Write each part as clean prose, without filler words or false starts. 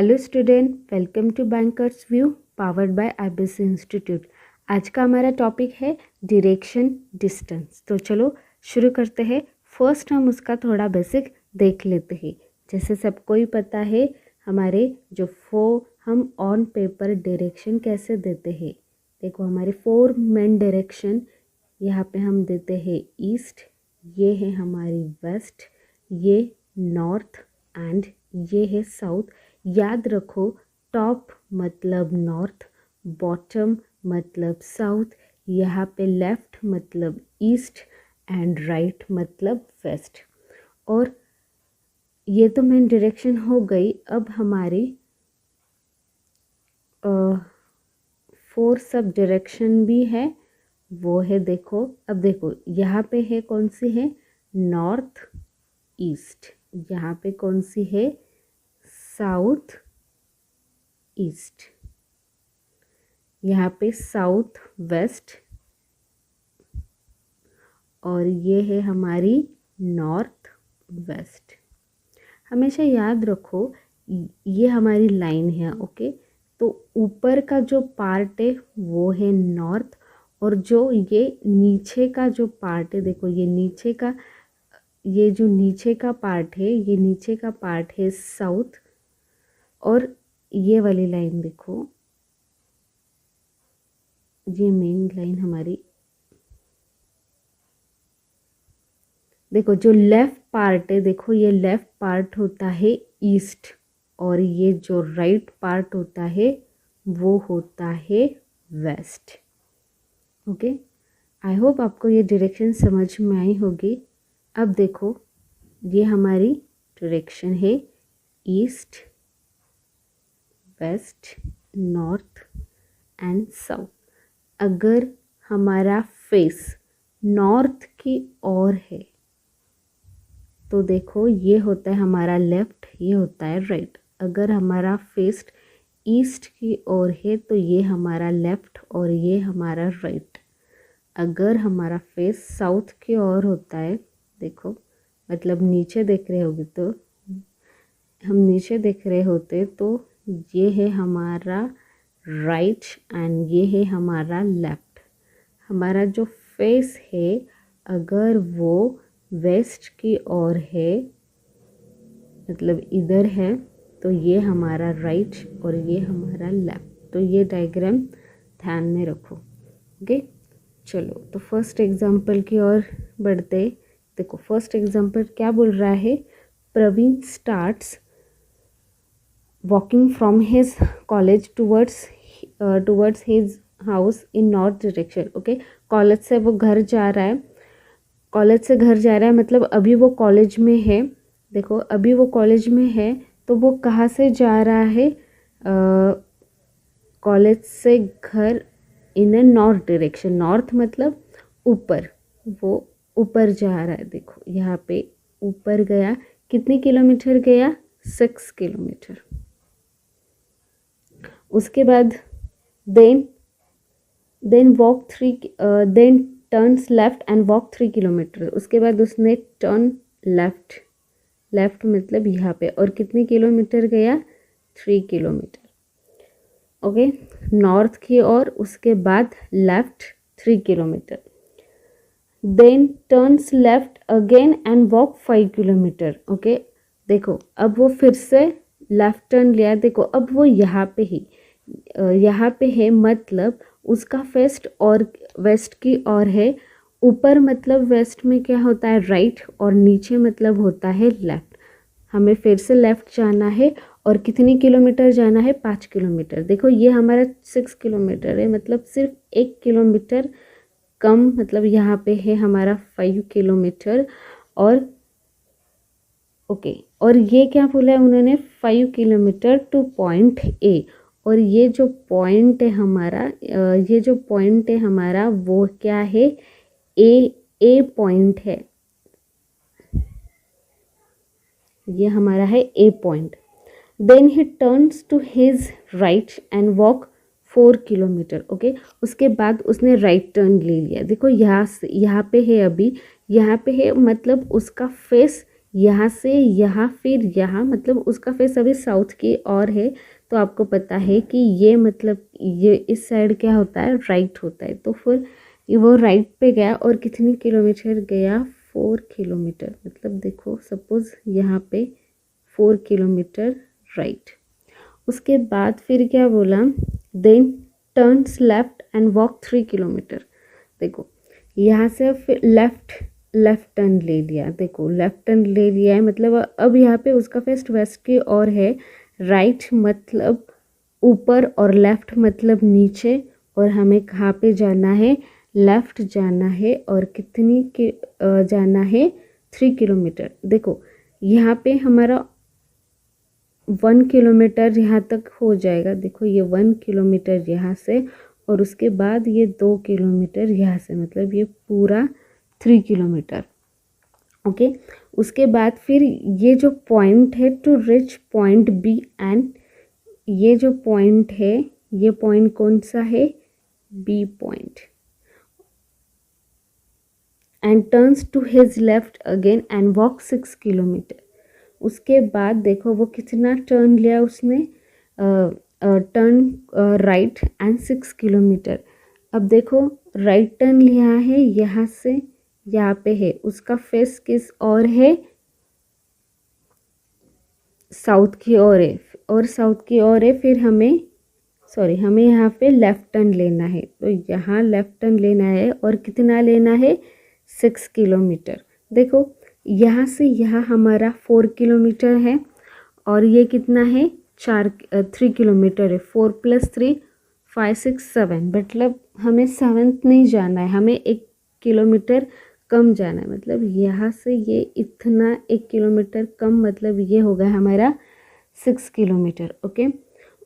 Hello student, welcome to bankers view powered by IBC institute. आज का हमारा topic है डायरेक्शन डिस्टेंस। तो चलो शुरू करते हैं। फर्स्ट हम उसका थोड़ा बेसिक देख लेते हैं। जैसे सबको ही पता है हमारे जो हम ऑन पेपर डायरेक्शन कैसे देते हैं। देखो हमारे 4 मेन डायरेक्शन यहाँ पे हम देते हैं ईस्ट, ये है हमारी वेस्ट, ये नॉर्थ एंड ये है साउथ। याद रखो, टॉप मतलब नॉर्थ, बॉटम मतलब साउथ, यहाँ पे लेफ़्ट मतलब ईस्ट एंड राइट मतलब वेस्ट। और ये तो मेन डायरेक्शन हो गई। अब हमारी 4 सब डायरेक्शन भी है, वो है देखो। अब देखो यहाँ पे है कौन सी है, नॉर्थ ईस्ट। यहाँ पे कौन सी है, साउथ ईस्ट। यहाँ पे साउथ वेस्ट, और ये है हमारी नॉर्थ वेस्ट। हमेशा याद रखो ये हमारी लाइन है, ओके। तो ऊपर का जो पार्ट है वो है नॉर्थ, और जो ये नीचे का जो पार्ट है, देखो ये नीचे का, ये जो नीचे का पार्ट है, ये नीचे का पार्ट है साउथ। और ये वाली लाइन देखो, ये मेन लाइन हमारी, देखो जो लेफ्ट पार्ट है, देखो ये लेफ्ट पार्ट होता है ईस्ट, और ये जो राइट पार्ट होता है वो होता है वेस्ट। ओके, आई होप आपको ये डायरेक्शन समझ में आई होगी। अब देखो ये हमारी डायरेक्शन है east, west, north and south. अगर हमारा फेस नॉर्थ की ओर है तो देखो ये होता है हमारा लेफ्ट, ये होता है राइट। अगर हमारा फेस ईस्ट की ओर है तो ये हमारा लेफ्ट और ये हमारा राइट। अगर हमारा फेस साउथ की ओर होता है, देखो मतलब नीचे देख रहे होगे, तो हम नीचे देख रहे होते तो ये है हमारा राइट एंड ये है हमारा लेफ्ट। हमारा जो फेस है अगर वो वेस्ट की ओर है, मतलब इधर है, तो ये हमारा राइट और ये हमारा लेफ्ट। तो ये डायग्राम ध्यान में रखो, ओके। चलो तो फर्स्ट एग्जांपल की ओर बढ़ते। देखो फर्स्ट एग्जांपल क्या बोल रहा है, Praveen starts walking from his college towards his house in north direction. Okay, college से वो घर जा रहा है, कॉलेज से घर जा रहा है मतलब अभी वो कॉलेज में है। देखो अभी वो कॉलेज में है, तो वो कहाँ से जा रहा है, कॉलेज से घर इन ए नॉर्थ डायरेक्शन। नॉर्थ मतलब ऊपर, वो ऊपर जा रहा है। देखो यहाँ पे ऊपर गया, कितने किलोमीटर गया, 6 किलोमीटर। उसके बाद then walk 3, then turns left and walk 3 kilometre. उसके बाद उसने टर्न लेफ्ट मतलब यहाँ पे, और कितने किलोमीटर गया, 3 किलोमीटर। ओके, नॉर्थ की ओर। उसके बाद left 3 kilometre, then turns left again and walk 5 kilometre. Okay, देखो अब वो फिर से लेफ्ट टर्न लिया। देखो अब वो यहाँ पे है मतलब उसका फेस्ट और वेस्ट की ओर है। ऊपर मतलब वेस्ट में क्या होता है, राइट, और नीचे मतलब होता है लेफ्ट। हमें फिर से लेफ्ट जाना है, और कितनी किलोमीटर जाना है, 5 किलोमीटर। देखो ये हमारा 6 किलोमीटर है, मतलब सिर्फ 1 किलोमीटर कम, मतलब यहाँ पे है हमारा 5 किलोमीटर। और ओके, और ये क्या बोला है उन्होंने, 5 किलोमीटर टू पॉइंट ए। और ये जो पॉइंट है हमारा वो क्या है, ए पॉइंट है। ये हमारा है A point. Then he turns to his right and walk 4 kilometre. Okay, उसके बाद उसने राइट टर्न ले लिया। देखो यहाँ पे है, अभी यहाँ पे है मतलब उसका फेस यहाँ से यहाँ फिर यहाँ, मतलब उसका फेस अभी साउथ की ओर है, तो आपको पता है कि ये मतलब ये इस साइड क्या होता है, राइट होता है। तो फिर वो राइट पे गया और कितनी किलोमीटर गया, 4 किलोमीटर। मतलब देखो सपोज यहाँ पे 4 किलोमीटर राइट। उसके बाद फिर क्या बोला, then turns left and walk 3 kilometre. देखो यहाँ से फिर लेफ्ट टर्न ले लिया, देखो लेफ्ट टर्न ले लिया है, मतलब अब यहाँ पे उसका फेस वेस्ट की ओर है, राइट मतलब ऊपर और लेफ्ट मतलब नीचे, और हमें कहाँ पे जाना है, लेफ्ट जाना है, और कितनी के जाना है, 3 किलोमीटर। देखो यहाँ पे हमारा 1 किलोमीटर यहाँ तक हो जाएगा, देखो ये 1 किलोमीटर यहाँ से, और उसके बाद ये 2 किलोमीटर यहाँ से, मतलब ये पूरा 3 किलोमीटर। ओके, उसके बाद फिर ये जो पॉइंट है to reach point B, and ये जो पॉइंट है, ये पॉइंट कौन सा है, B point, and turns to his left again and walk 6 kilometre. उसके बाद देखो वो कितना टर्न लिया उसने, टर्न राइट एंड 6 किलोमीटर। अब देखो राइट टर्न लिया है यहाँ से, यहाँ पे है, उसका फेस किस ओर है, साउथ की ओर है, और साउथ की ओर है, फिर हमें हमें यहाँ पे लेफ़्ट टर्न लेना है, तो यहाँ लेफ़्ट टर्न लेना है, और कितना लेना है, 6 किलोमीटर। देखो यहाँ से यहाँ हमारा 4 किलोमीटर है, और ये कितना है, 3 किलोमीटर है, 4 + 3 5 6 7, मतलब हमें 7th नहीं जाना है, हमें 1 किलोमीटर कम जाना है, मतलब यहाँ से ये इतना 1 किलोमीटर कम, मतलब ये हो गया हमारा 6 किलोमीटर। ओके,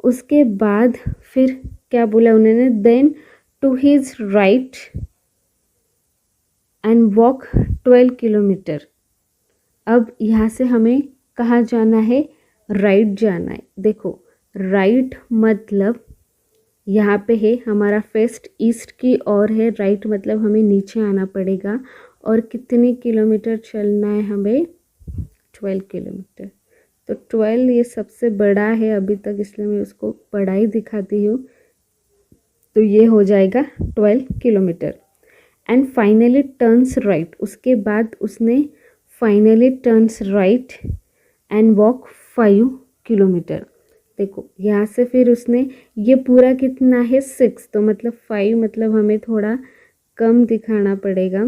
उसके बाद फिर क्या बोला उन्होंने, then to his right and walk 12 kilometre. अब यहाँ से हमें कहाँ जाना है, राइट जाना है। देखो राइट मतलब यहाँ पे है, हमारा फेस्ट ईस्ट की ओर है, राइट मतलब हमें नीचे आना पड़ेगा, और कितने किलोमीटर चलना है हमें, 12 किलोमीटर। तो 12 ये सबसे बड़ा है अभी तक, इसलिए मैं उसको बड़ा ही दिखाती हूँ, तो ये हो जाएगा 12 kilometre. And finally turns right, उसके बाद उसने finally turns right and walk 5 kilometre. देखो यहाँ से फिर उसने ये पूरा कितना है, 6, तो मतलब 5 मतलब हमें थोड़ा कम दिखाना पड़ेगा,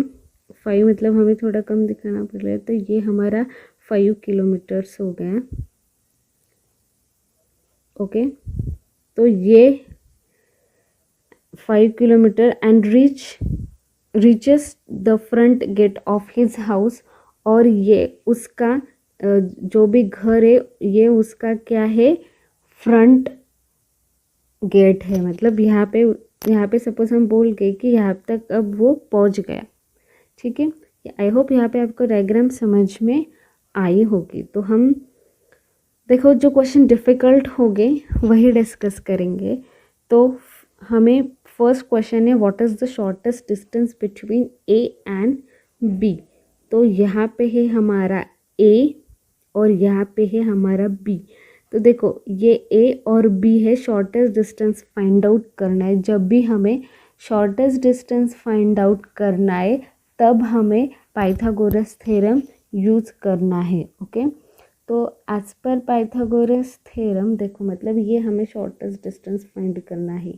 5 मतलब हमें थोड़ा कम दिखाना पड़ेगा, तो ये हमारा 5 किलोमीटर्स हो गया। ओके, तो ये 5 kilometre and reaches the front gate of his house, और ये उसका जो भी घर है, ये उसका क्या है, फ्रंट गेट है, मतलब यहाँ पे सपोज हम बोल गए कि यहाँ तक अब वो पहुँच गया। ठीक है, आई होप यहाँ पे आपको डायग्राम समझ में आई होगी। तो हम देखो जो क्वेश्चन डिफ़िकल्ट हो गए वही डिस्कस करेंगे। तो हमें फर्स्ट क्वेश्चन है, what is the shortest distance between A and B. तो यहाँ पे है हमारा ए और यहाँ पे है हमारा बी। तो देखो ये ए और बी है, शॉर्टेस्ट डिस्टेंस फाइंड आउट करना है। जब भी हमें शॉर्टेस्ट डिस्टेंस फाइंड आउट करना है तब हमें पाइथागोरस थ्योरम यूज़ करना है। ओके, तो एज पर पाइथागोरस थ्योरम देखो मतलब ये हमें शॉर्टेस्ट डिस्टेंस फाइंड करना है।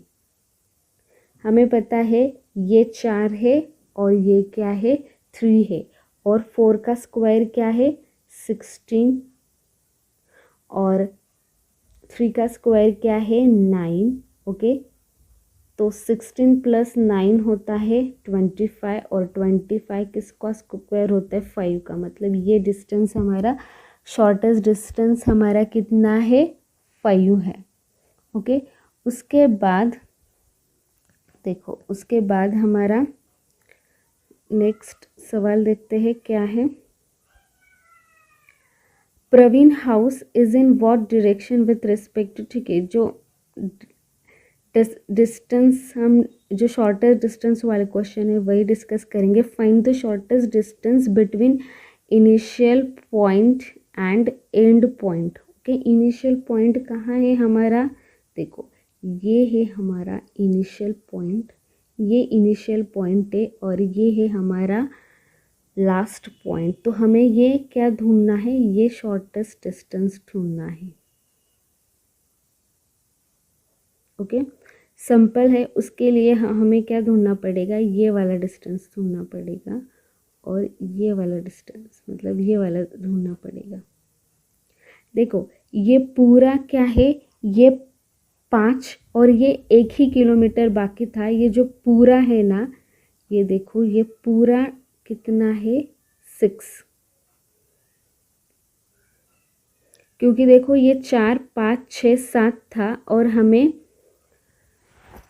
हमें पता है ये 4 है और ये क्या है, 3 है, और 4 का स्क्वायर क्या है, 16, और 3 का स्क्वायर क्या है, 9। ओके, तो 16 + 9 होता है 25, और 25 किसका स्क्वायर होता है, 5 का। मतलब ये डिस्टेंस हमारा शॉर्टेस्ट डिस्टेंस हमारा कितना है, 5 है। ओके, उसके बाद देखो उसके बाद हमारा नेक्स्ट सवाल देखते हैं क्या है। Praveen house is in what direction with respect to, ठीक है, जो डिस्टेंस हम जो शॉर्टेस्ट डिस्टेंस वाले क्वेश्चन है वही डिस्कस करेंगे। Find the shortest distance between initial point and and point. Okay, initial point कहाँ है हमारा, देखो ये है हमारा इनिशियल पॉइंट, ये इनिशियल पॉइंट है और ये है हमारा लास्ट पॉइंट। तो हमें ये क्या ढूंढना है, ये शॉर्टेस्ट डिस्टेंस ढूंढना है। ओके, सिंपल है, उसके लिए हमें क्या ढूंढना पड़ेगा, ये वाला डिस्टेंस ढूंढना पड़ेगा और ये वाला डिस्टेंस मतलब ये वाला ढूंढना पड़ेगा। देखो ये पूरा क्या है, ये 5 और ये 1 ही किलोमीटर बाकी था। ये जो पूरा है ना, ये देखो ये पूरा कितना है 6, क्योंकि देखो ये 4 5 6 7 था और हमें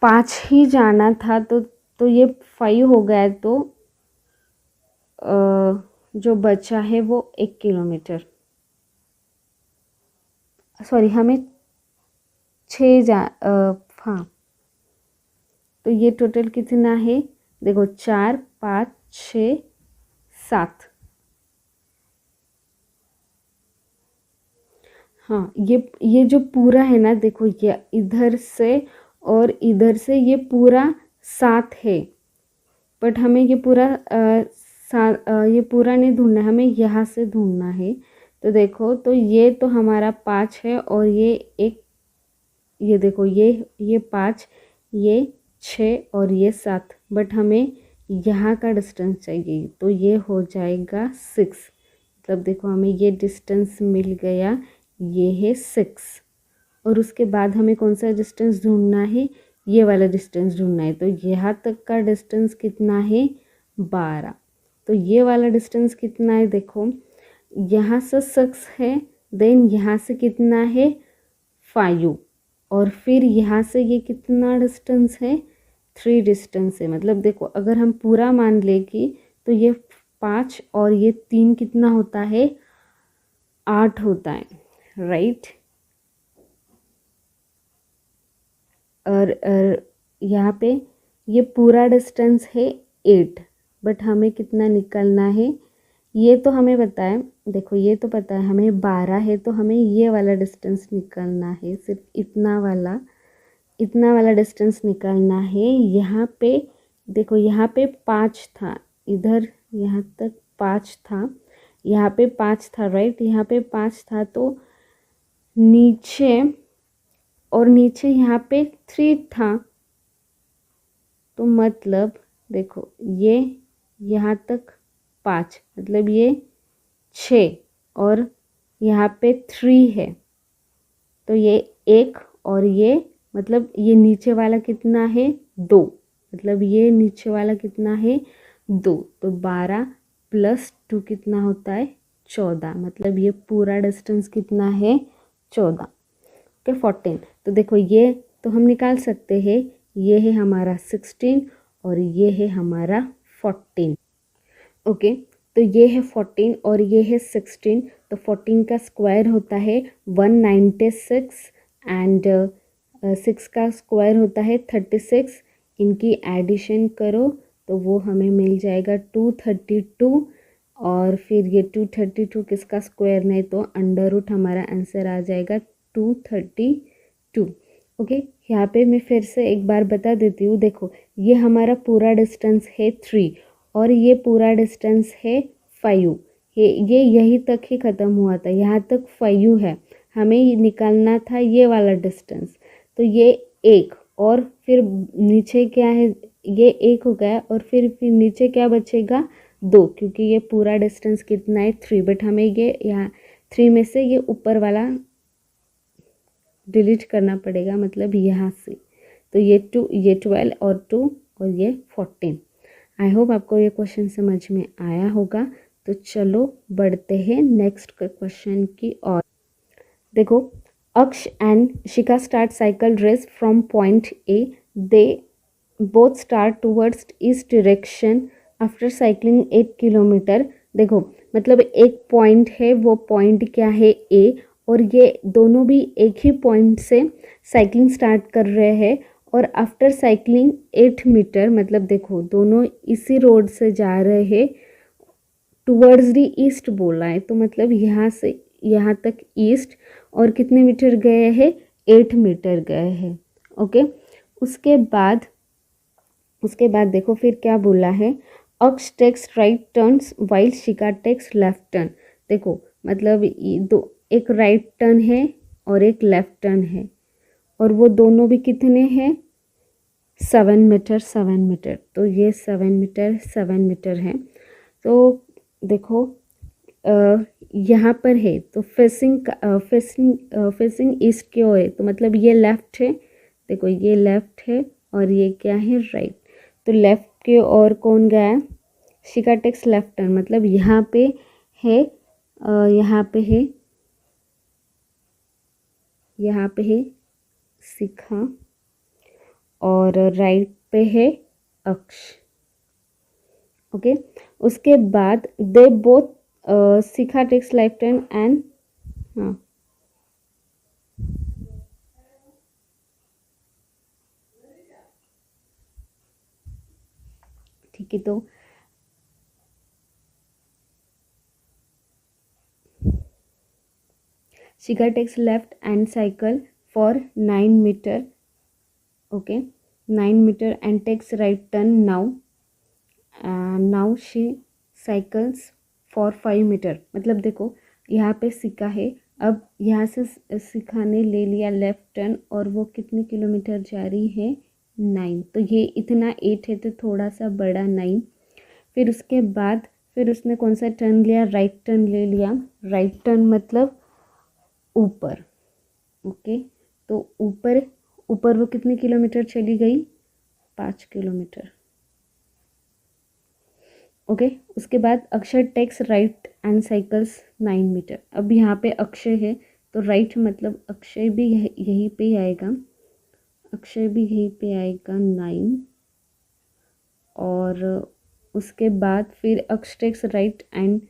5 ही जाना था, तो ये 5 हो गया। तो जो बचा है वो 1 किलोमीटर, सॉरी हमें 6 हाँ, तो ये टोटल कितना है, देखो 4 5 6 7। हाँ, ये जो पूरा है ना, देखो ये इधर से और इधर से ये पूरा 7 है, बट हमें ये पूरा ये पूरा नहीं ढूंढना है, हमें यहाँ से ढूंढना है। तो देखो, तो ये तो हमारा 5 है और ये एक, ये देखो ये 5, ये 6 और ये 7, बट हमें यहाँ का डिस्टेंस चाहिए, तो ये हो जाएगा 6। मतलब देखो हमें ये डिस्टेंस मिल गया, ये है 6। और उसके बाद हमें कौन सा डिस्टेंस ढूंढना है, ये वाला डिस्टेंस ढूंढना है। तो यहाँ तक का डिस्टेंस कितना है, 12। तो ये वाला डिस्टेंस कितना है, देखो यहाँ से 6 है, देन यहाँ से कितना है 5, और फिर यहाँ से ये कितना डिस्टेंस है, 3 डिस्टेंस है। मतलब देखो अगर हम पूरा मान लेगी तो ये 5 और ये 3 कितना होता है, 8 होता है, राइट। और यहाँ पे ये पूरा डिस्टेंस है 8, बट हमें कितना निकलना है, ये तो हमें पता है, देखो ये तो पता है हमें 12 है, तो हमें ये वाला डिस्टेंस निकलना है, सिर्फ इतना वाला डिस्टेंस निकलना है। यहाँ पे देखो यहाँ पे 5 था, इधर यहाँ तक 5 था, यहाँ पे 5 था, राइट, यहाँ पे 5 था, तो नीचे और नीचे यहाँ पे 3 था। तो मतलब देखो ये यहाँ तक 5, मतलब ये 6 और यहाँ पे 3 है, तो ये 1 और ये मतलब ये नीचे वाला कितना है, 2, मतलब ये नीचे वाला कितना है, 2। तो 12 + 2 कितना होता है, 14। मतलब ये पूरा डिस्टेंस कितना है, 14 के 14। तो देखो ये तो हम निकाल सकते हैं, ये है हमारा 16 और ये है हमारा 14। ओके, तो ये है 14 और ये है 16। तो 14 का स्क्वायर होता है 196 एंड 6 का स्क्वायर होता है 36। इनकी एडिशन करो तो वो हमें मिल जाएगा 232, और फिर ये 232 किसका स्क्वायर, नहीं तो √ हमारा आंसर आ जाएगा 232। ओके, यहाँ पे मैं फिर से एक बार बता देती हूँ। देखो ये हमारा पूरा डिस्टेंस है 3 और ये पूरा डिस्टेंस है 5। ये यहीं तक ही ख़त्म हुआ था, यहाँ तक 5 है, हमें निकालना था ये वाला डिस्टेंस। तो ये 1 और फिर नीचे क्या है, ये 1 हो गया और फिर नीचे क्या बचेगा, 2, क्योंकि ये पूरा डिस्टेंस कितना है 3, बट हमें ये यहाँ 3 में से ये ऊपर वाला डिलीट करना पड़ेगा, मतलब यहाँ से। तो ये 2, ये 12 और 2 और ये 14। आई होप आपको ये क्वेश्चन समझ में आया होगा। तो चलो बढ़ते हैं नेक्स्ट क्वेश्चन की ओर। देखो, Aksh and Shikha start cycle race from point A, they both start towards east direction after cycling 8 kilometre. देखो मतलब एक पॉइंट है, वो पॉइंट क्या है, ए, और ये दोनों भी एक ही पॉइंट से साइकिलिंग स्टार्ट कर रहे हैं, और आफ्टर साइकिलिंग 8 मीटर, मतलब देखो दोनों इसी रोड से जा रहे हैं टुवर्ड्स द ईस्ट बोला है, तो मतलब यहाँ से यहाँ तक ईस्ट, और कितने मीटर गए हैं, 8 मीटर गए हैं। ओके, उसके बाद देखो फिर क्या बोला है, अक्ष टेक्स राइट टर्न्स वाइल शिखा टेक्स लेफ्ट टर्न। देखो मतलब एक राइट टर्न है और एक लेफ्ट टर्न है, और वो दोनों भी कितने हैं, 7 मीटर 7 मीटर, तो ये 7 मीटर है। तो देखो यहाँ पर है तो फेसिंग ईस्ट की ओर है, तो मतलब ये लेफ्ट है, देखो ये लेफ्ट है और ये क्या है, राइट। तो लेफ्ट की ओर कौन गया, शिखा टेक्स लेफ्ट टर्न, मतलब यहाँ पे है शिखा और राइट पे है अक्ष। ओके, उसके बाद they both Shikha takes left turn and हाँ ठीक है, तो Shikha takes left and cycle for 9 metre, okay 9 metre and takes right turn now she cycles for 5 metre. मतलब देखो यहाँ पे शिखा है, अब यहाँ से शिखा ने ले लिया लेफ्ट टर्न और वो कितने किलोमीटर जा रही है, 9। तो ये इतना 8 है तो थोड़ा सा बड़ा 9। फिर उसके बाद फिर उसने कौन सा टर्न लिया, राइट टर्न ले लिया। राइट टर्न मतलब ऊपर, ओके, तो ऊपर वो कितने किलोमीटर चली गई, 5 किलोमीटर। ओके, उसके बाद Akshay takes right and cycles 9 metre. अब यहाँ पे अक्षय है तो राइट मतलब अक्षय भी यहीं पे आएगा, 9। और उसके बाद फिर Aksh takes right and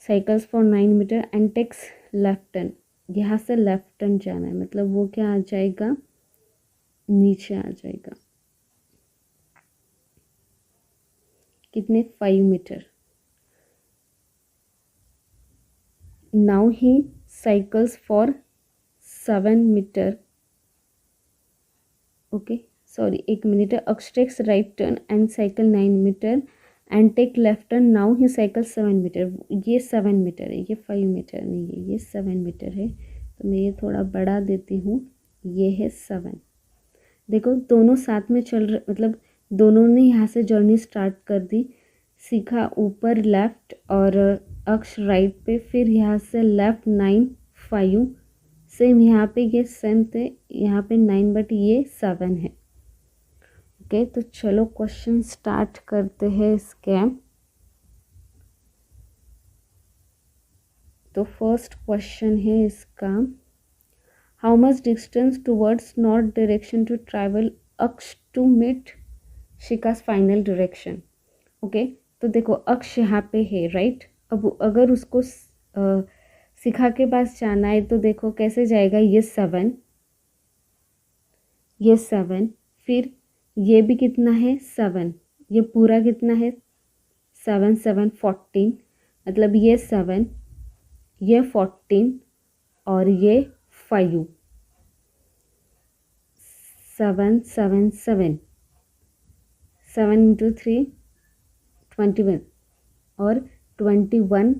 cycles for 9 metre and takes left turn. यहाँ से लेफ्ट टर्न जाना है, मतलब वो क्या आ जाएगा, नीचे आ जाएगा, कितने, 5 metre. Now he cycles for 7 metre, okay sorry 1 minute, Aksh takes right turn and cycle 9 metre and take left turn, now he cycle 7 metre. ये 7 मीटर है, ये 5 मीटर नहीं है, ये 7 मीटर है, तो मैं ये थोड़ा बढ़ा देती हूँ, ये है 7। देखो दोनों साथ में चल रहे, मतलब दोनों ने यहाँ से जर्नी स्टार्ट कर दी, शिखा ऊपर लेफ्ट और अक्ष राइट पे, फिर यहाँ से लेफ्ट 9 5, सेम यहाँ पे ये सेम थे, यहाँ पे 9 बट ये 7 है। ओके, तो चलो क्वेश्चन स्टार्ट करते हैं इसके। तो फर्स्ट क्वेश्चन है इसका, how much distance towards north direction to travel Aksh to meet Shikha's final direction. Okay, तो देखो अक्ष यहाँ पे है, राइट। अब अगर उसको शिखा के पास जाना है तो देखो कैसे जाएगा, ये 7, फिर ये भी कितना है, 7, ये पूरा कितना है, 7 7 14, मतलब ये 7, ये 14 और ये 5, 7 7 7 7 × 3 21 और 21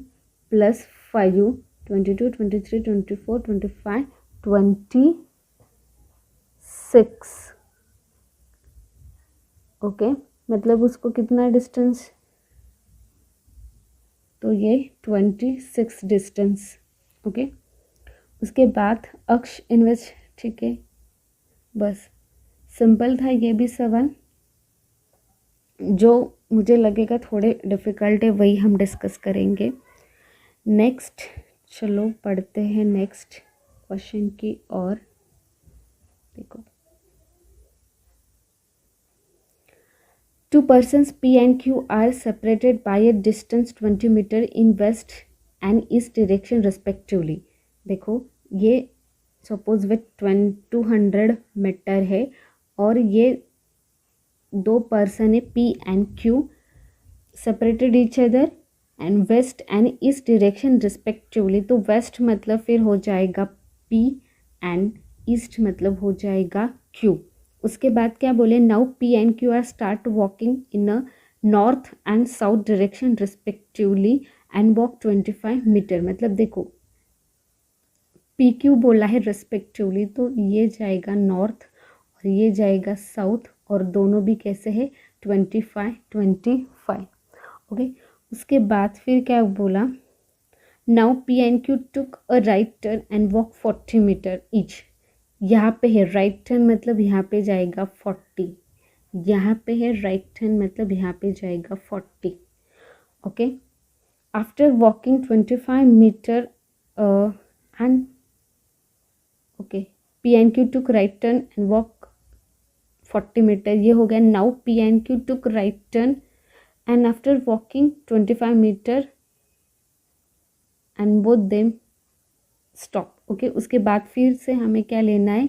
प्लस 5 22 23 24 25 26। ओके, मतलब उसको कितना डिस्टेंस, तो ये 26 डिस्टेंस। ओके, उसके बाद अक्ष इन्वेस्ट, ठीक है, बस सिंपल था, ये भी 7। जो मुझे लगेगा थोड़े डिफ़िकल्ट है वही हम डिस्कस करेंगे नेक्स्ट। चलो पढ़ते हैं नेक्स्ट क्वेश्चन की और। देखो, 2 persons P and Q are separated by a distance 20 meter in west and east direction respectively। देखो ये सपोज वे 200 मीटर है और ये 2 पर्सन है P and Q, separated each other and west and east direction respectively. तो west मतलब फिर हो जाएगा P एंड ईस्ट मतलब हो जाएगा Q। उसके बाद क्या बोले, now P and Q are start walking in a north and south direction respectively and walk 25 metre. मतलब देखो PQ बोला है रिस्पेक्टिवली, तो ये जाएगा नॉर्थ और ये जाएगा साउथ, और दोनों भी कैसे है 25 ओके। उसके बाद फिर क्या बोला, now P and Q took a right turn and walk 40 metre each. यहाँ पे है राइट टर्न मतलब यहाँ पे जाएगा 40, यहाँ पे है राइट टर्न मतलब यहाँ पे जाएगा 40 okay. After walking 25 metre and okay, P and Q took right turn and walk 40 metre, ये हो गया। Now P and Q took right turn and after walking 25 metre and both them stop okay. उसके बाद फिर से हमें क्या लेना है,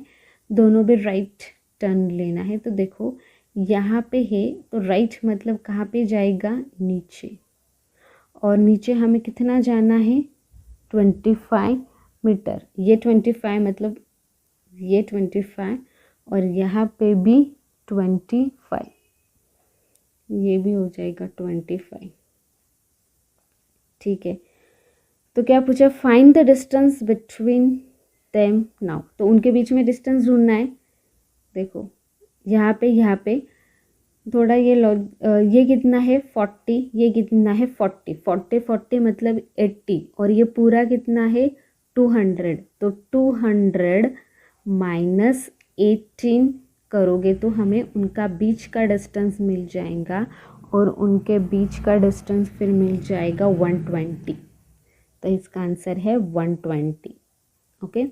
दोनों भी राइट टर्न लेना है। तो देखो यहाँ पे है तो राइट मतलब कहाँ पे जाएगा, नीचे, और नीचे हमें कितना जाना है 25 मीटर। ये 25 मतलब ये 25 और यहाँ पे भी 25, ये भी हो जाएगा 25 ठीक है। तो क्या पूछा, find the distance between them now. तो उनके बीच में डिस्टेंस ढूंढना है। देखो यहाँ पे थोड़ा ये कितना है 40, ये कितना है 40 मतलब 80, और ये पूरा कितना है 200। तो 200 माइनस 18 करोगे तो हमें उनका बीच का डिस्टेंस मिल जाएगा, और उनके बीच का डिस्टेंस फिर मिल जाएगा 120। तो इसका आंसर है 120 ओके।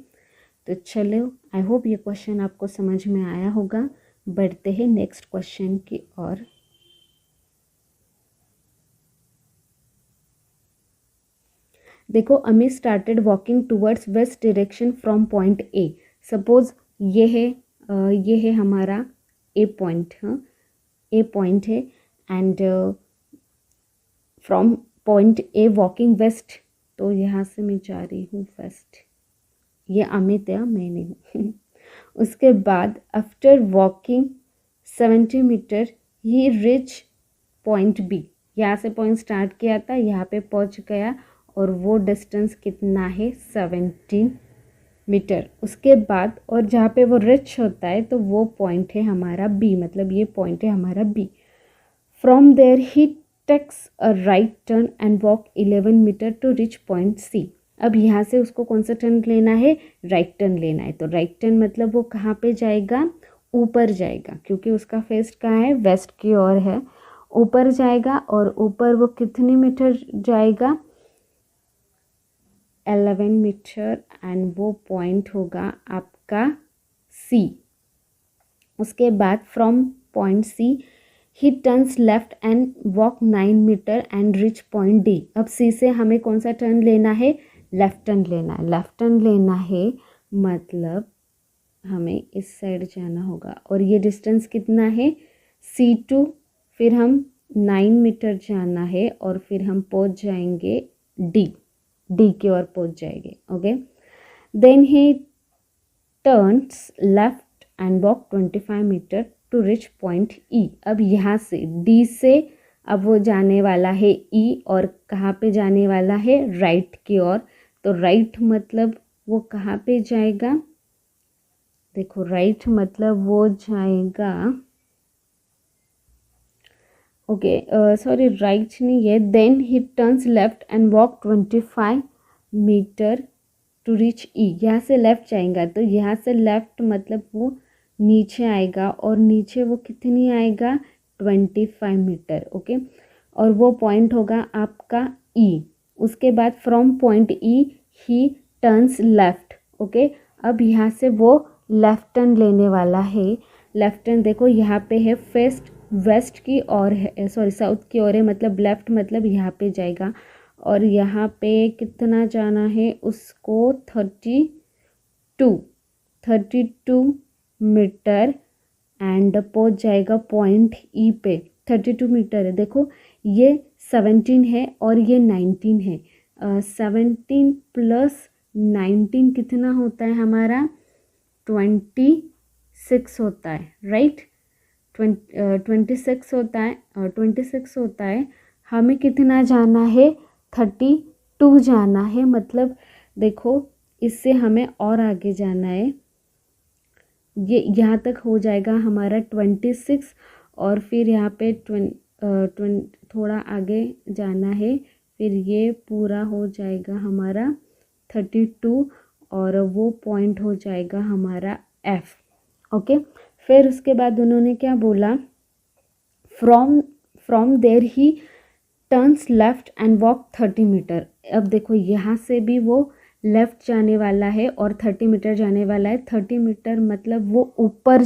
तो चलो आई होप ये क्वेश्चन आपको समझ में आया होगा। बढ़ते हैं नेक्स्ट क्वेश्चन की ओर। देखो, Amit started walking towards west direction from point A. Suppose ये है हमारा ए पॉइंट, हाँ ए पॉइंट है, and from point A walking west. तो यहाँ से मैं जा रही हूँ वेस्ट, ये अमित है, मैं नहीं उसके बाद आफ्टर वॉकिंग 70 मीटर ही रिच पॉइंट बी। यहाँ से पॉइंट स्टार्ट किया था, यहाँ पे पहुँच गया, और वो डिस्टेंस कितना है 17 मीटर। उसके बाद और जहाँ पे वो रिच होता है तो वो पॉइंट है हमारा बी, मतलब ये पॉइंट है हमारा B. From there he takes a right turn and walk 11 metre to reach point C. अब यहाँ से उसको कौन सा टर्न लेना है, राइट टर्न लेना है। तो राइट टर्न मतलब वो कहाँ पे जाएगा, ऊपर जाएगा, क्योंकि उसका फेस कहाँ है, वेस्ट की ओर है, ऊपर जाएगा। और ऊपर वो कितने मीटर जाएगा, 11 मीटर, एंड वो पॉइंट होगा आपका सी। उसके बाद from point C he turns left and walk 9 metre and reach point D. अब सी से हमें कौन सा टर्न लेना है, लेफ्ट टर्न लेना है। लेफ्ट टर्न लेना है मतलब हमें इस साइड जाना होगा, और ये डिस्टेंस कितना है C2, फिर हम 9 मीटर जाना है, और फिर हम पहुंच जाएंगे डी की ओर पहुंच जाएंगे okay. Then he turns left and walk 25 metre to reach point E. अब यहाँ से डी से अब वो जाने वाला है ई, और कहाँ पे जाने वाला है, राइट की ओर। तो राइट मतलब वो कहाँ पे जाएगा, देखो राइट मतलब वो जाएगा ओके, सॉरी राइट नहीं है। Then he turns left and walk 25 metre to reach E. यहाँ से लेफ्ट जाएगा, तो यहाँ से लेफ्ट मतलब वो नीचे आएगा, और नीचे वो कितनी आएगा 25 मीटर ओके। और वो पॉइंट होगा आपका ई। उसके बाद from point E he turns left okay. अब यहाँ से वो लेफ्ट टर्न लेने वाला है। लेफ्ट टर्न देखो यहाँ पे है फेस्ट वेस्ट की ओर है, सॉरी साउथ की ओर है, मतलब लेफ्ट मतलब यहाँ पे जाएगा, और यहाँ पे कितना जाना है उसको 32 मीटर, एंड पहुँच जाएगा पॉइंट ई पे। 32 मीटर है, देखो ये 17 है और ये 19 है। 17 प्लस 19 कितना होता है हमारा? 26 होता है, राइट। 26 होता है, 26 होता है। हमें कितना जाना है? 32 जाना है। मतलब देखो, इससे हमें और आगे जाना है। ये यहाँ तक हो जाएगा हमारा 26, और फिर यहाँ पे थोड़ा आगे जाना है, फिर ये पूरा हो जाएगा हमारा 32, और वो पॉइंट हो जाएगा हमारा F। ओके, फिर उसके बाद उन्होंने क्या बोला? From there he turns left and walk 30 metre. अब देखो, यहाँ से भी वो लेफ़्ट जाने वाला है और 30 मीटर जाने वाला है। 30 मीटर मतलब वो ऊपर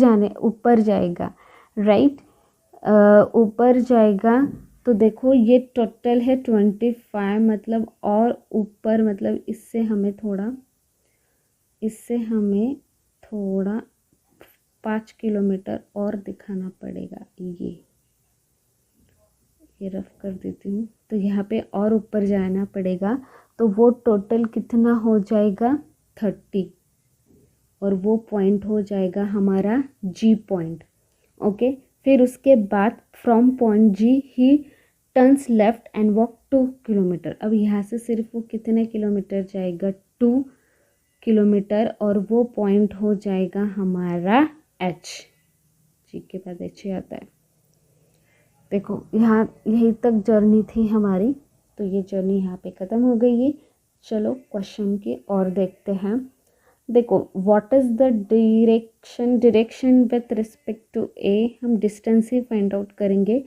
जाएगा, राइट। ऊपर जाएगा। तो देखो, ये टोटल है 25, मतलब और ऊपर, मतलब इससे हमें थोड़ा 5 किलोमीटर और दिखाना पड़ेगा। ये रफ कर देती हूँ। तो यहाँ पे और ऊपर जाना पड़ेगा, तो वो टोटल कितना हो जाएगा? 30, और वो पॉइंट हो जाएगा हमारा G पॉइंट। ओके, फिर उसके बाद from point G he turns left and walk 2 kilometre. अब यहाँ से सिर्फ वो कितने किलोमीटर जाएगा? 2 किलोमीटर, और वो पॉइंट हो जाएगा हमारा H। G के बाद H आता है। देखो, यहाँ यहीं तक जर्नी थी हमारी, तो ये जर्नी यहाँ पे ख़त्म हो गई है। चलो क्वेश्चन की और देखते हैं। देखो, what is the direction with respect to A. हम डिस्टेंस ही फाइंड आउट करेंगे।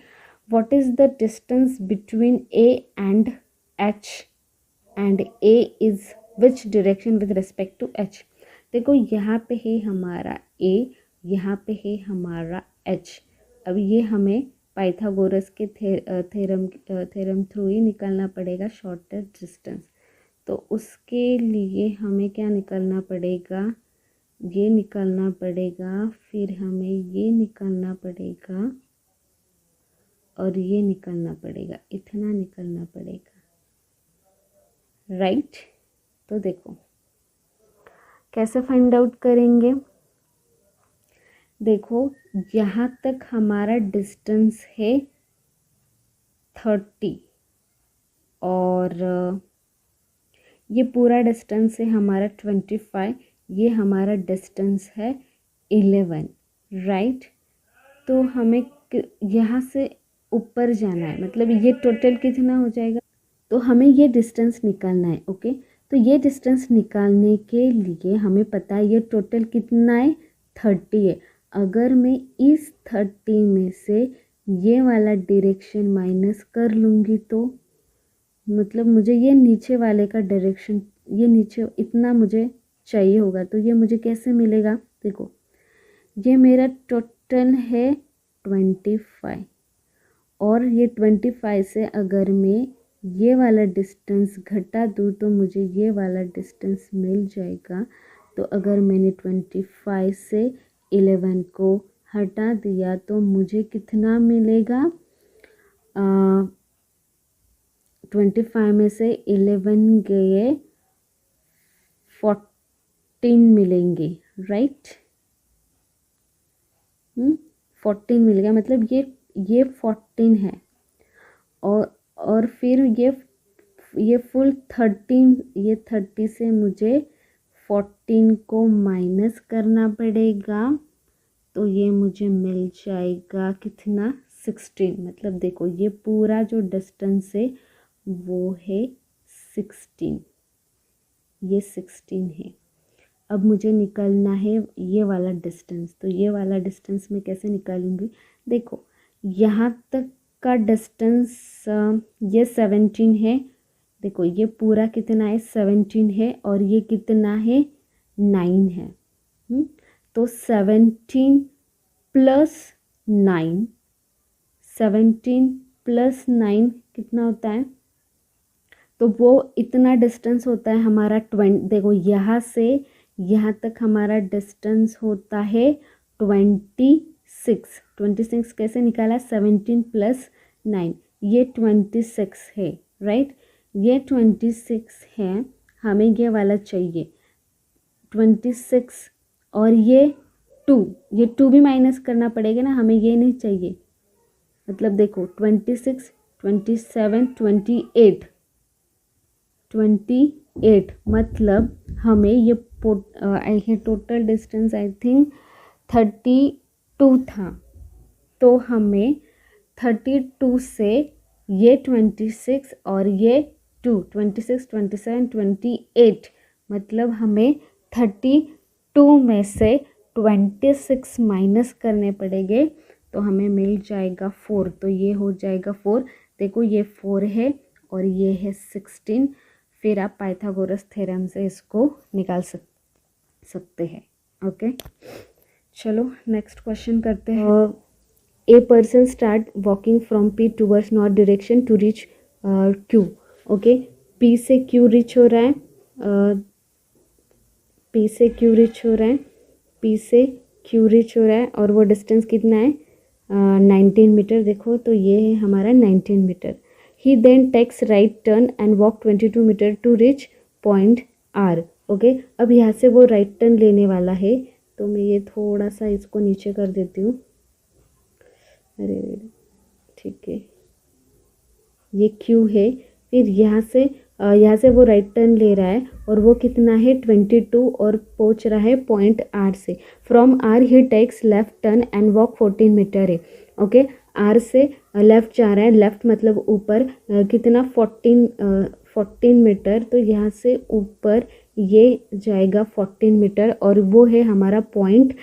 What is the distance between A and H, and A is which direction with respect to H. देखो, यहाँ पे है हमारा ए, यहाँ पे है हमारा एच। अब ये हमें पाइथागोरस के थ्योरम थ्रू ही निकालना पड़ेगा शॉर्टेस्ट डिस्टेंस। तो उसके लिए हमें क्या निकालना पड़ेगा? ये निकालना पड़ेगा, फिर हमें ये निकालना पड़ेगा, और ये निकालना पड़ेगा, इतना निकालना पड़ेगा, राइट। तो देखो कैसे फाइंड आउट करेंगे। देखो, यहाँ तक हमारा डिस्टेंस है 30, और ये पूरा डिस्टेंस है हमारा 25, ये हमारा डिस्टेंस है 11, राइट। तो हमें यहाँ से ऊपर जाना है, मतलब ये टोटल कितना हो जाएगा? तो हमें ये डिस्टेंस निकालना है। ओके, तो ये डिस्टेंस निकालने के लिए हमें पता है ये टोटल कितना है? 30 है। अगर मैं इस 30 में से ये वाला डायरेक्शन माइनस कर लूँगी, तो मतलब मुझे ये नीचे वाले का डायरेक्शन, ये नीचे इतना मुझे चाहिए होगा, तो ये मुझे कैसे मिलेगा? देखो, ये मेरा टोटल है 25, और ये 25 से अगर मैं ये वाला डिस्टेंस घटा दूँ तो मुझे ये वाला डिस्टेंस मिल जाएगा। तो अगर मैंने 25 से 11 को हटा दिया तो मुझे कितना मिलेगा? 25 में से 11 गए, 14 मिलेंगे, राइट। 14 मिल गया, मतलब ये 14 है, और फिर ये फुल 13, ये 30 से मुझे 14 को माइनस करना पड़ेगा, तो ये मुझे मिल जाएगा कितना? 16। मतलब देखो, ये पूरा जो डिस्टेंस है वो है 16, ये 16 है। अब मुझे निकालना है ये वाला डिस्टेंस, तो ये वाला डिस्टेंस मैं कैसे निकालूंगी? देखो, यहाँ तक का डिस्टेंस ये 17 है। देखो, ये पूरा कितना है? 17 है, और ये कितना है? 9 है। तो 17 प्लस 9, 17 प्लस 9 कितना होता है? तो वो इतना डिस्टेंस होता है हमारा 20। देखो, यहाँ से यहाँ तक हमारा डिस्टेंस होता है 26। 26 कैसे निकाला? 17 प्लस 9, ये 26 है, राइट, ये 26 है, हमें ये वाला चाहिए 26, और ये 2 भी माइनस करना पड़ेगा ना, हमें ये नहीं चाहिए। मतलब देखो 26, 27, 28 मतलब हमें ये टोटल डिस्टेंस आई थिंक 32 था, तो हमें 32 से ये 26 और ये 26, 27, 28 मतलब हमें 32 में से 26 माइनस करने पड़ेंगे, तो हमें मिल जाएगा 4। तो ये हो जाएगा 4। देखो ये 4 है और ये है 16। फिर आप पाइथागोरस थ्योरम से इसको निकाल सकते हैं। ओके, चलो नेक्स्ट क्वेश्चन करते हैं। A person start walking from P towards north direction to reach Q. Okay, P से क्यू रीच हो रहा है, पी से क्यू रीच हो रहा है, पी से क्यू रीच हो रहा है, और वो डिस्टेंस कितना है 19 मीटर। देखो तो ये है हमारा 19 metre. He then takes right turn and walk 22 metre to reach point R. Okay, अब यहाँ से वो राइट टर्न लेने वाला है, तो मैं ये थोड़ा सा इसको नीचे कर देती हूँ। अरे ठीक है, ये क्यू है। फिर यहाँ से वो राइट टर्न ले रहा है, और वो कितना है 22, और पहुँच रहा है पॉइंट आर से। From R he takes left turn and walk 14 metre है। ओके, आर से लेफ्ट जा रहा है, लेफ्ट मतलब ऊपर, कितना 14 मीटर, तो यहाँ से ऊपर ये जाएगा 14 मीटर, और वो है हमारा पॉइंट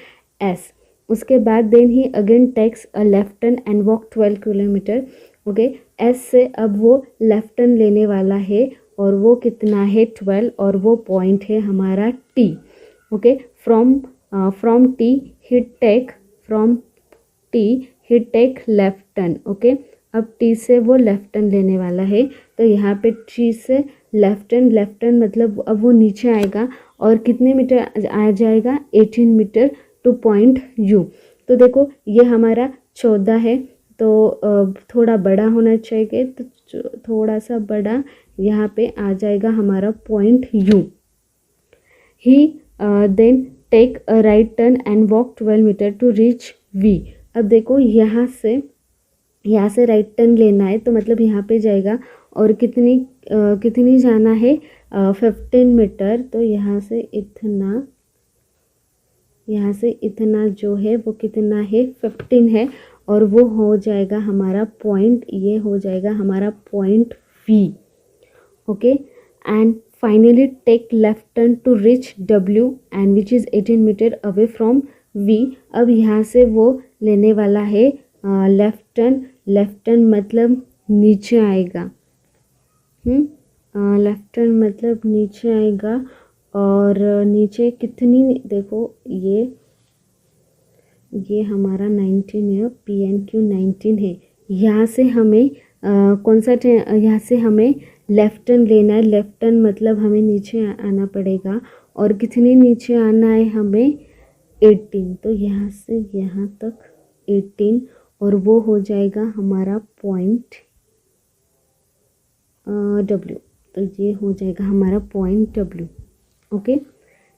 एस। उसके बाद then he again takes a left turn and walk 12 kilometre. Okay, S से अब वो लेफ्ट टर्न लेने वाला है, और वो कितना है 12, और वो पॉइंट है हमारा T. Okay, from T he take left turn. Okay, अब टी से वो लेफ्ट टर्न लेने वाला है, तो यहाँ पे टी से लेफ्ट टर्न मतलब अब वो नीचे आएगा, और कितने मीटर आ जाएगा 18 मीटर टू पॉइंट यू। तो देखो ये हमारा 14 है, तो थोड़ा बड़ा होना चाहिए, तो थोड़ा सा बड़ा यहाँ पे आ जाएगा हमारा point U. He then take a right turn and walk 12 metre to reach V. अब देखो यहाँ से राइट टर्न लेना है, तो मतलब यहाँ पे जाएगा, और कितनी जाना है 15 मीटर, तो यहाँ से इतना जो है वो कितना है 15 है, और वो हो जाएगा हमारा पॉइंट, ये हो जाएगा हमारा point V. Okay, and finally take left turn to reach W and which is 18 metre away from V. अब यहाँ से वो लेने वाला है लेफ्ट टर्न मतलब नीचे आएगा, लेफ्ट टर्न मतलब नीचे आएगा, और नीचे कितनी, देखो ये हमारा 19 है, पी एन क्यू 19 है। यहाँ से हमें यहाँ से हमें लेफ्ट टर्न लेना है। लेफ्ट टर्न मतलब हमें नीचे आना पड़ेगा, और कितने नीचे आना है हमें 18, तो यहाँ से यहाँ तक 18, और वो हो जाएगा हमारा पॉइंट डब्ल्यू। तो ये हो जाएगा हमारा पॉइंट डब्ल्यू। ओके,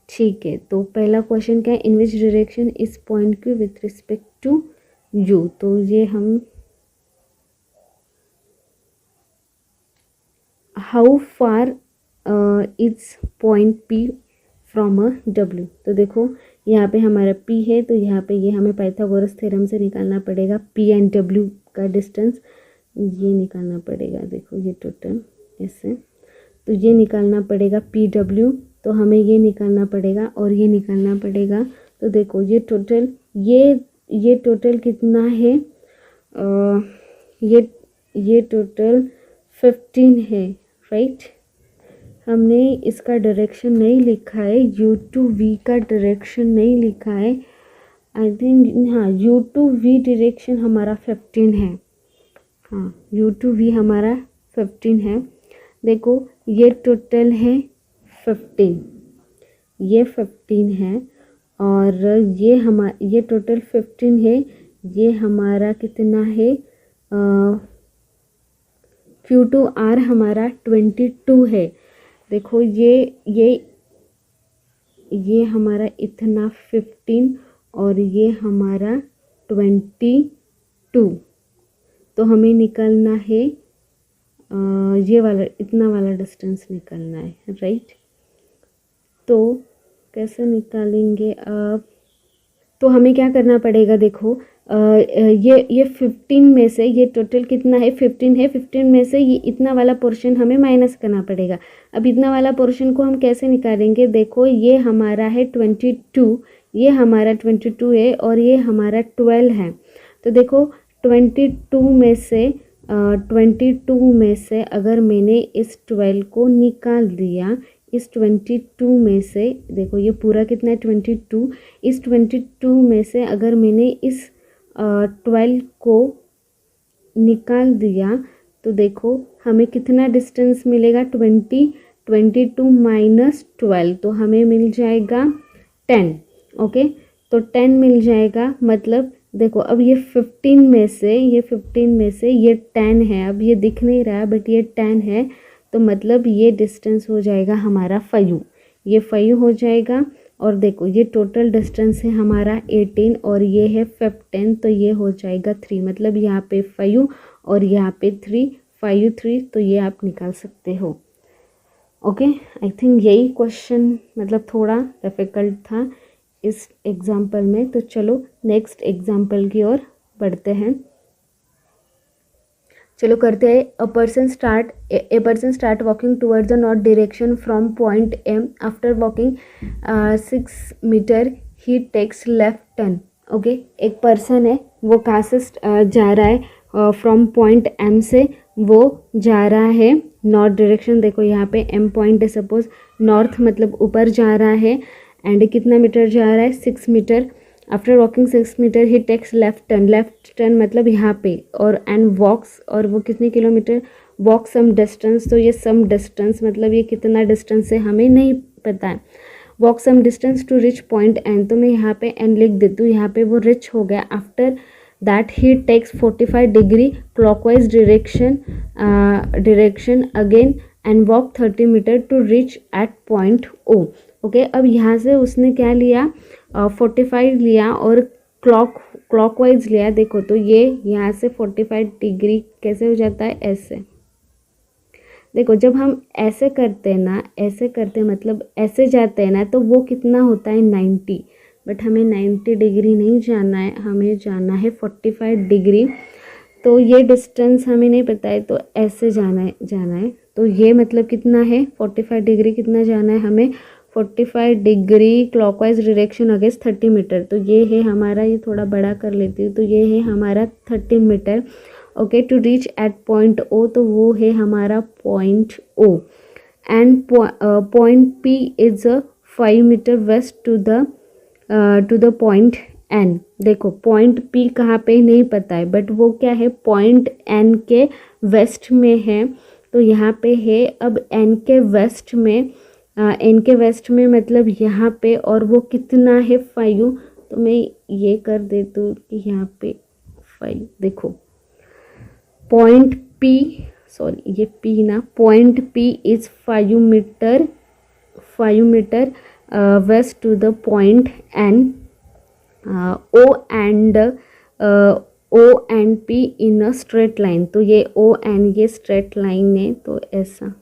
ठीक है। तो पहला क्वेश्चन क्या है, in which direction is point Q with respect to you. तो ये हम how far is point P from a W. तो देखो यहाँ पे हमारा पी है, तो यहाँ पे ये हमें पाइथागोरस थ्योरम से निकालना पड़ेगा पी एंड डब्ल्यू का डिस्टेंस, ये निकालना पड़ेगा। देखो ये टोटल ऐसे, तो ये निकालना पड़ेगा पी डब्ल्यू, तो हमें ये निकालना पड़ेगा और ये निकालना पड़ेगा। तो देखो ये टोटल कितना है, ये टोटल 15 है, राइट। हमने इसका डायरेक्शन नहीं लिखा है, यू टू वी का डायरेक्शन नहीं लिखा है, आई थिंक। हाँ, यू टू वी डायरेक्शन हमारा 15 है। हाँ, यू टू वी हमारा 15 है। देखो ये टोटल है 15, ये 15 है, और ये टोटल 15 है। ये हमारा कितना है Q2R हमारा 22 है। देखो ये हमारा इतना 15 और ये हमारा 22। तो हमें निकालना है ये वाला, इतना वाला डिस्टेंस निकालना है, राइट। तो कैसे निकालेंगे अब? तो हमें क्या करना पड़ेगा, देखो ये 15 में से ये टोटल कितना है, 15 है। 15 में से ये इतना वाला पोर्शन हमें माइनस करना पड़ेगा। अब इतना वाला पोर्शन को हम कैसे निकालेंगे? देखो ये हमारा है 22, ये हमारा 22 है और ये हमारा 12 है। तो देखो 22 में से अगर मैंने इस 12 को निकाल दिया, इस 22 में से, देखो ये पूरा कितना है 22, इस 22 में से अगर मैंने इस 12 को निकाल दिया तो देखो हमें कितना डिस्टेंस मिलेगा, 22 माइनस 12, तो हमें मिल जाएगा 10। ओके, तो 10 मिल जाएगा। मतलब देखो अब ये 15 में से ये 10 है। अब ये दिख नहीं रहा बट ये 10 है, तो मतलब ये डिस्टेंस हो जाएगा हमारा 5, ये 5 हो जाएगा। और देखो ये टोटल डिस्टेंस है हमारा 18 और ये है 15, तो ये हो जाएगा 3। मतलब यहाँ पे 5 और यहाँ पे 3, 5 3, तो ये आप निकाल सकते हो। ओके, आई थिंक यही क्वेश्चन मतलब थोड़ा डिफ़िकल्ट था इस एग्जाम्पल में। तो चलो नेक्स्ट एग्जाम्पल की ओर बढ़ते हैं। चलो करते हैं। A person start walking towards the north direction from point M. After walking 6 meter he takes left turn. Okay, एक पर्सन है, वो कहाँ से जा रहा है, फ्रॉम पॉइंट M से वो जा रहा है नॉर्थ डायरेक्शन। देखो यहाँ पे M पॉइंट है, सपोज नॉर्थ मतलब ऊपर जा रहा है। एंड कितना मीटर जा रहा है, 6 मीटर। आफ्टर वॉकिंग 6 मीटर ही टेक्स लेफ्ट टर्न मतलब यहाँ पे, और एंड वॉक्स, और वो कितने किलोमीटर, वॉक सम डिस्टेंस। तो ये सम डिस्टेंस मतलब ये कितना डिस्टेंस है हमें नहीं पता है। Walk some distance to reach point N, तो मैं यहाँ पे एन लिख देती हूँ, यहाँ पे वो रिच हो गया। After that he takes 45 degree clockwise direction again and walk 30 meter to reach at point O. Okay, अब यहाँ से उसने क्या लिया, 45 लिया और क्लॉकवाइज लिया। देखो तो ये यहाँ से 45 डिग्री कैसे हो जाता है, ऐसे। देखो जब हम ऐसे करते हैं ना, ऐसे करते हैं मतलब ऐसे जाते हैं ना, तो वो कितना होता है 90। बट हमें 90 डिग्री नहीं जाना है, हमें जाना है 45 डिग्री। तो ये डिस्टेंस हमें नहीं पता है, तो ऐसे जाना है। तो ये मतलब कितना है 45 डिग्री, कितना जाना है हमें 45 degree clockwise direction against 30 meter. तो ये है हमारा, ये थोड़ा बड़ा कर लेती हूँ, तो ये है हमारा 30 meter. Okay, to reach at point O, तो वो है हमारा point O. And point P is 5 meter west to the point N. देखो पॉइंट पी कहाँ पे नहीं पता है, बट वो क्या है, पॉइंट एन के वेस्ट में है। तो यहाँ पे है अब एन के वेस्ट में मतलब यहाँ पे, और वो कितना है 5। तो मैं ये कर देती हूँ कि यहाँ पे 5। देखो पॉइंट पी, सॉरी ये पी ना, point P is 5 meter west to the point N. O and P in a straight line. तो ये ओ एंड ये स्ट्रेट लाइन है, तो ऐसा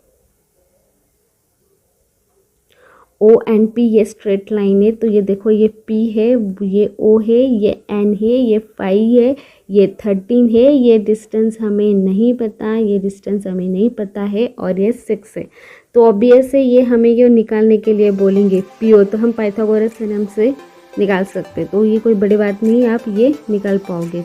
ओ एंड पी ये स्ट्रेट लाइन है। तो ये देखो ये पी है, ये ओ है, ये एन है, ये 5 है, ये 13 है। ये डिस्टेंस हमें नहीं पता है और ये 6 है। तो ऑब्वियस है ये हमें ये निकालने के लिए बोलेंगे पीओ, तो हम पाइथागोरस थ्योरम से निकाल सकते। तो ये कोई बड़ी बात नहीं, आप ये निकाल पाओगे।